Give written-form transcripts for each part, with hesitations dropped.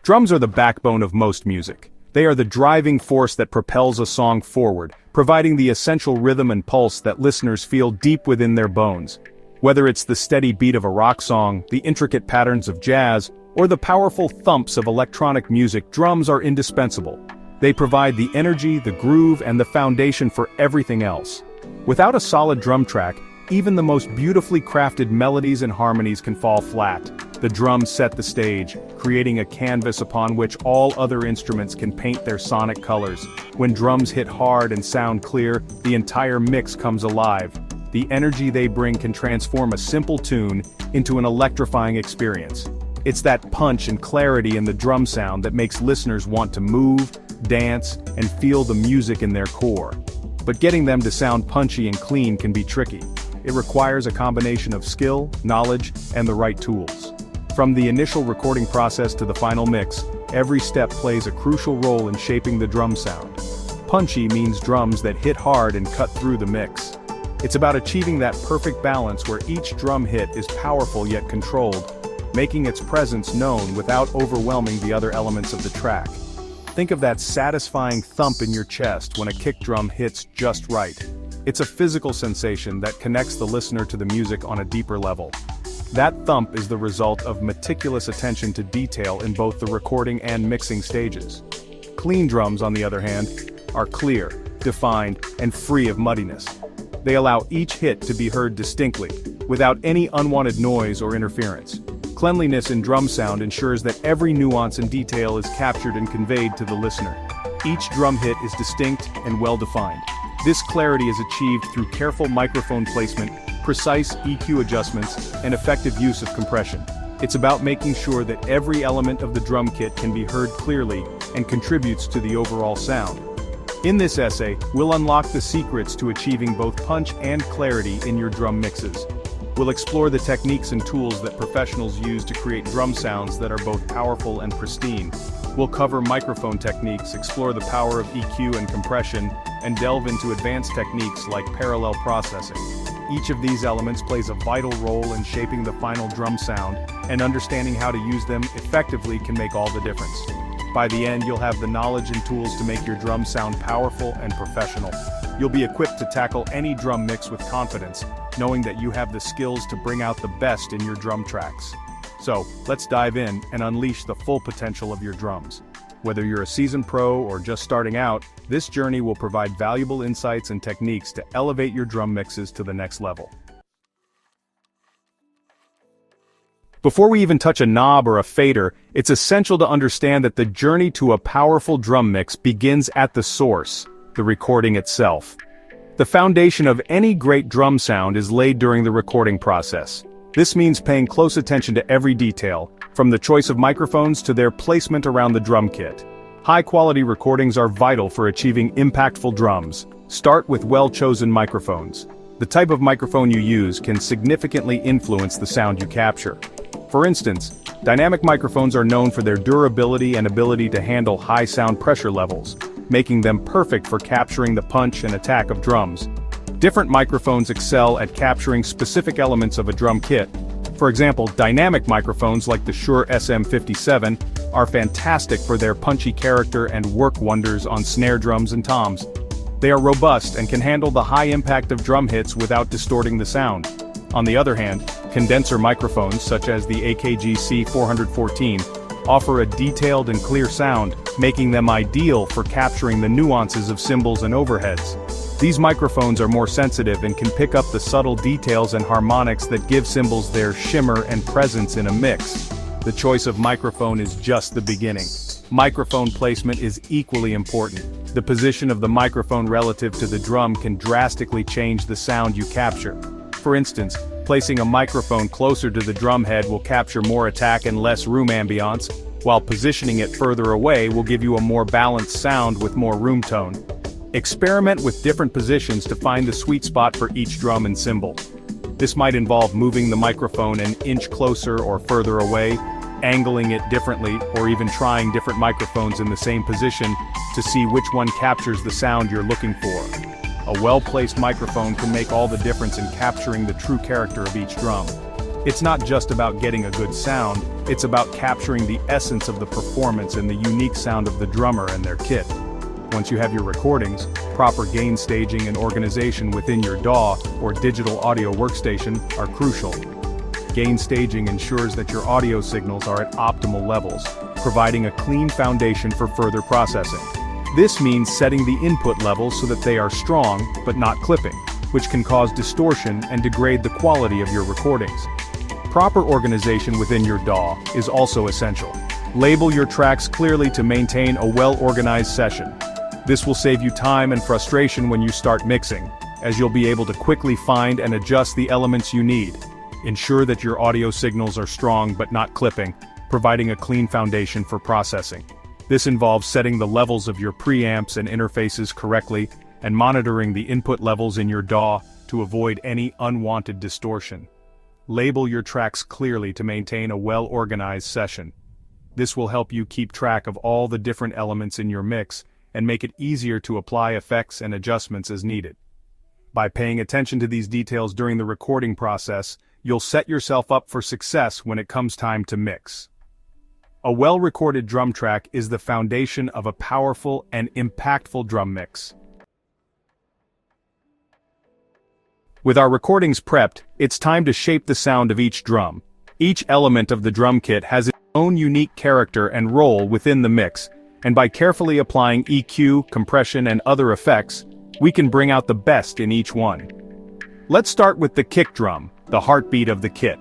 Drums are the backbone of most music. They are the driving force that propels a song forward, providing the essential rhythm and pulse that listeners feel deep within their bones. Whether it's the steady beat of a rock song, the intricate patterns of jazz, or the powerful thumps of electronic music, drums are indispensable. They provide the energy, the groove, and the foundation for everything else. Without a solid drum track, even the most beautifully crafted melodies and harmonies can fall flat. The drums set the stage, creating a canvas upon which all other instruments can paint their sonic colors. When drums hit hard and sound clear, the entire mix comes alive. The energy they bring can transform a simple tune into an electrifying experience. It's that punch and clarity in the drum sound that makes listeners want to move, dance, and feel the music in their core. But getting them to sound punchy and clean can be tricky. It requires a combination of skill, knowledge, and the right tools. From the initial recording process to the final mix, every step plays a crucial role in shaping the drum sound. Punchy means drums that hit hard and cut through the mix. It's about achieving that perfect balance where each drum hit is powerful yet controlled, making its presence known without overwhelming the other elements of the track. Think of that satisfying thump in your chest when a kick drum hits just right. It's a physical sensation that connects the listener to the music on a deeper level. That thump is the result of meticulous attention to detail in both the recording and mixing stages. Clean drums, on the other hand, are clear, defined, and free of muddiness. They allow each hit to be heard distinctly, without any unwanted noise or interference. Cleanliness in drum sound ensures that every nuance and detail is captured and conveyed to the listener. Each drum hit is distinct and well-defined. This clarity is achieved through careful microphone placement, precise EQ adjustments, and effective use of compression. It's about making sure that every element of the drum kit can be heard clearly and contributes to the overall sound. In this essay, we'll unlock the secrets to achieving both punch and clarity in your drum mixes. We'll explore the techniques and tools that professionals use to create drum sounds that are both powerful and pristine. We'll cover microphone techniques, explore the power of EQ and compression, and delve into advanced techniques like parallel processing. Each of these elements plays a vital role in shaping the final drum sound, and understanding how to use them effectively can make all the difference. By the end, you'll have the knowledge and tools to make your drum sound powerful and professional. You'll be equipped to tackle any drum mix with confidence, knowing that you have the skills to bring out the best in your drum tracks. So, let's dive in and unleash the full potential of your drums. Whether you're a seasoned pro or just starting out, this journey will provide valuable insights and techniques to elevate your drum mixes to the next level. Before we even touch a knob or a fader, it's essential to understand that the journey to a powerful drum mix begins at the source, the recording itself. The foundation of any great drum sound is laid during the recording process. This means paying close attention to every detail, from the choice of microphones to their placement around the drum kit. High-quality recordings are vital for achieving impactful drums. Start with well-chosen microphones. The type of microphone you use can significantly influence the sound you capture. For instance, dynamic microphones are known for their durability and ability to handle high sound pressure levels, making them perfect for capturing the punch and attack of drums. Different microphones excel at capturing specific elements of a drum kit. For example, dynamic microphones like the Shure SM57 are fantastic for their punchy character and work wonders on snare drums and toms. They are robust and can handle the high impact of drum hits without distorting the sound. On the other hand, condenser microphones such as the AKG C414 offer a detailed and clear sound, making them ideal for capturing the nuances of cymbals and overheads. These microphones are more sensitive and can pick up the subtle details and harmonics that give cymbals their shimmer and presence in a mix. The choice of microphone is just the beginning. Microphone placement is equally important. The position of the microphone relative to the drum can drastically change the sound you capture. For instance, placing a microphone closer to the drum head will capture more attack and less room ambiance, while positioning it further away will give you a more balanced sound with more room tone. Experiment with different positions to find the sweet spot for each drum and cymbal. This might involve moving the microphone an inch closer or further away, angling it differently, or even trying different microphones in the same position to see which one captures the sound you're looking for. A well-placed microphone can make all the difference in capturing the true character of each drum. It's not just about getting a good sound, it's about capturing the essence of the performance and the unique sound of the drummer and their kit. Once you have your recordings, proper gain staging and organization within your DAW or digital audio workstation are crucial. Gain staging ensures that your audio signals are at optimal levels, providing a clean foundation for further processing. This means setting the input levels so that they are strong, but not clipping, which can cause distortion and degrade the quality of your recordings. Proper organization within your DAW is also essential. Label your tracks clearly to maintain a well-organized session. This will save you time and frustration when you start mixing, as you'll be able to quickly find and adjust the elements you need. Ensure that your audio signals are strong but not clipping, providing a clean foundation for processing. This involves setting the levels of your preamps and interfaces correctly and monitoring the input levels in your DAW to avoid any unwanted distortion. Label your tracks clearly to maintain a well-organized session. This will help you keep track of all the different elements in your mix and make it easier to apply effects and adjustments as needed. By paying attention to these details during the recording process, you'll set yourself up for success when it comes time to mix. A well-recorded drum track is the foundation of a powerful and impactful drum mix. With our recordings prepped, it's time to shape the sound of each drum. Each element of the drum kit has its own unique character and role within the mix, and by carefully applying EQ, compression, and other effects, we can bring out the best in each one. Let's start with the kick drum, the heartbeat of the kit.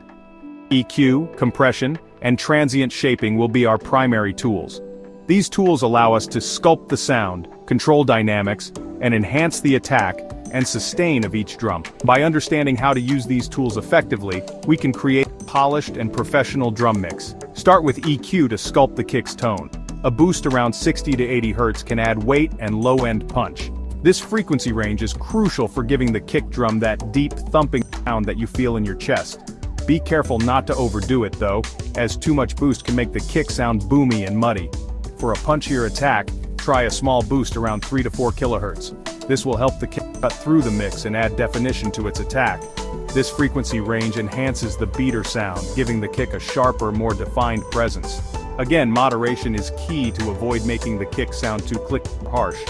EQ, compression, and transient shaping will be our primary tools. These tools allow us to sculpt the sound, control dynamics, and enhance the attack and sustain of each drum. By understanding how to use these tools effectively, we can create a polished and professional drum mix. Start with EQ to sculpt the kick's tone. A boost around 60 to 80 Hz can add weight and low-end punch. This frequency range is crucial for giving the kick drum that deep, thumping sound that you feel in your chest. Be careful not to overdo it though, as too much boost can make the kick sound boomy and muddy. For a punchier attack, try a small boost around 3 to 4 kHz. This will help the kick cut through the mix and add definition to its attack. This frequency range enhances the beater sound, giving the kick a sharper, more defined presence. Again, moderation is key to avoid making the kick sound too click or harsh.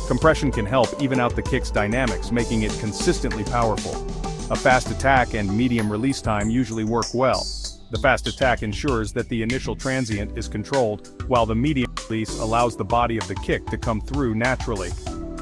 Compression can help even out the kick's dynamics, making it consistently powerful. A fast attack and medium release time usually work well. The fast attack ensures that the initial transient is controlled, while the medium release allows the body of the kick to come through naturally.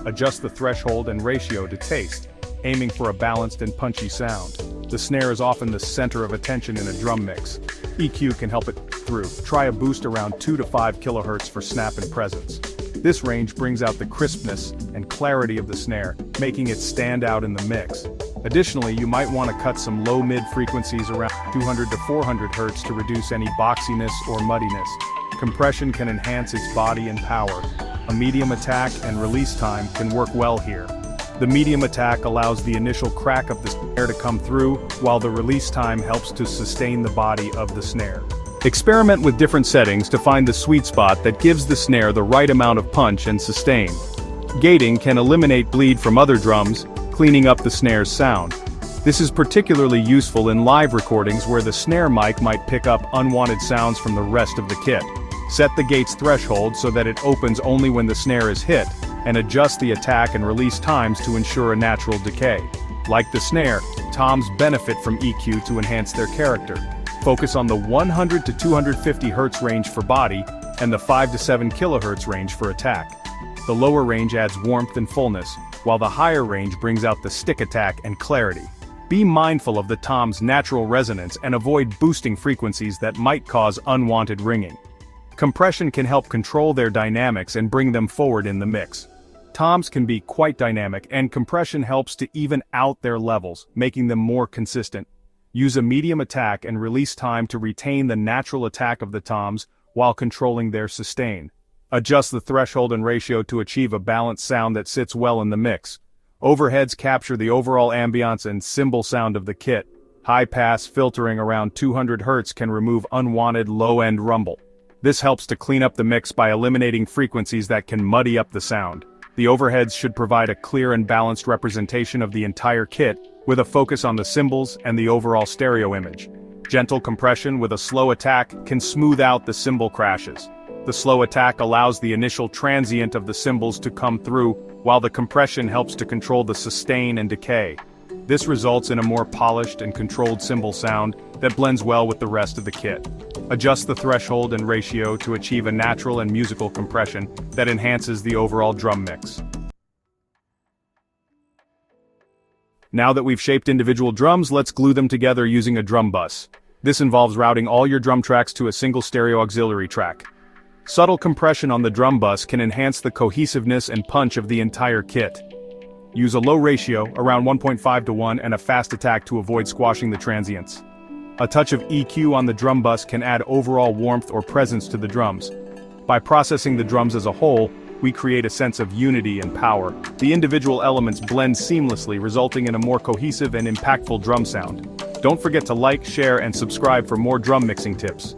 Adjust the threshold and ratio to taste, aiming for a balanced and punchy sound. The snare is often the center of attention in a drum mix. EQ can help it through. Try a boost around 2 to 5 kHz for snap and presence. This range brings out the crispness and clarity of the snare, making it stand out in the mix. Additionally, you might want to cut some low-mid frequencies around 200 to 400 Hz to reduce any boxiness or muddiness. Compression can enhance its body and power. A medium attack and release time can work well here. The medium attack allows the initial crack of the snare to come through, while the release time helps to sustain the body of the snare. Experiment with different settings to find the sweet spot that gives the snare the right amount of punch and sustain. Gating can eliminate bleed from other drums, cleaning up the snare's sound. This is particularly useful in live recordings where the snare mic might pick up unwanted sounds from the rest of the kit. Set the gate's threshold so that it opens only when the snare is hit, and adjust the attack and release times to ensure a natural decay. Like the snare, toms benefit from EQ to enhance their character. Focus on the 100 to 250 Hz range for body, and the 5 to 7 kHz range for attack. The lower range adds warmth and fullness, while the higher range brings out the stick attack and clarity. Be mindful of the tom's natural resonance and avoid boosting frequencies that might cause unwanted ringing. Compression can help control their dynamics and bring them forward in the mix. Toms can be quite dynamic, and compression helps to even out their levels, making them more consistent. Use a medium attack and release time to retain the natural attack of the toms while controlling their sustain. Adjust the threshold and ratio to achieve a balanced sound that sits well in the mix. Overheads capture the overall ambiance and cymbal sound of the kit. High-pass filtering around 200 Hz can remove unwanted low-end rumble. This helps to clean up the mix by eliminating frequencies that can muddy up the sound. The overheads should provide a clear and balanced representation of the entire kit, with a focus on the cymbals and the overall stereo image. Gentle compression with a slow attack can smooth out the cymbal crashes. The slow attack allows the initial transient of the cymbals to come through, while the compression helps to control the sustain and decay. This results in a more polished and controlled cymbal sound that blends well with the rest of the kit. Adjust the threshold and ratio to achieve a natural and musical compression that enhances the overall drum mix. Now that we've shaped individual drums, let's glue them together using a drum bus. This involves routing all your drum tracks to a single stereo auxiliary track. Subtle compression on the drum bus can enhance the cohesiveness and punch of the entire kit. Use a low ratio, around 1.5:1, and a fast attack to avoid squashing the transients. A touch of EQ on the drum bus can add overall warmth or presence to the drums. By processing the drums as a whole, we create a sense of unity and power. The individual elements blend seamlessly, resulting in a more cohesive and impactful drum sound. Don't forget to like, share, and subscribe for more drum mixing tips.